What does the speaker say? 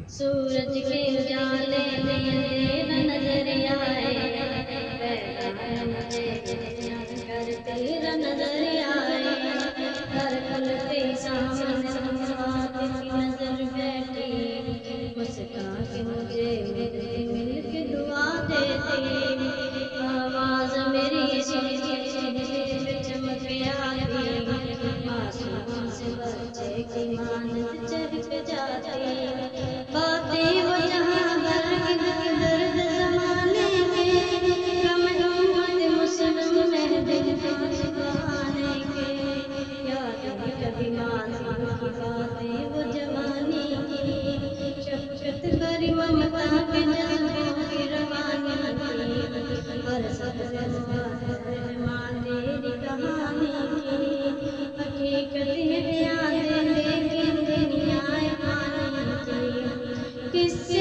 सूरज के उजाले में अंधेरा नजर आए, पैगाम मुझे कर तेरा नजर आए। हर खुलते सामने सवात की नजर बैठी, मुस्कान के मुझे मिल के दुआ देती। आवाज मेरी सुन के चमक आती, मासूम से बच्चे की मानत चहक जाती। बातें वो जहाँ दर्द ज़माने में, कम उम्मत मुस्लिम में दिल छुपाने के। याद है कभी मासूम की बातें वो जवानी की, शफ़क़त भरी ममता के जज़्बों की रवानी की। हर सबसे रहमान तेरी कहानी की, हकीकत है ध्यान दे लेकिन दुनिया है पानी की। किससे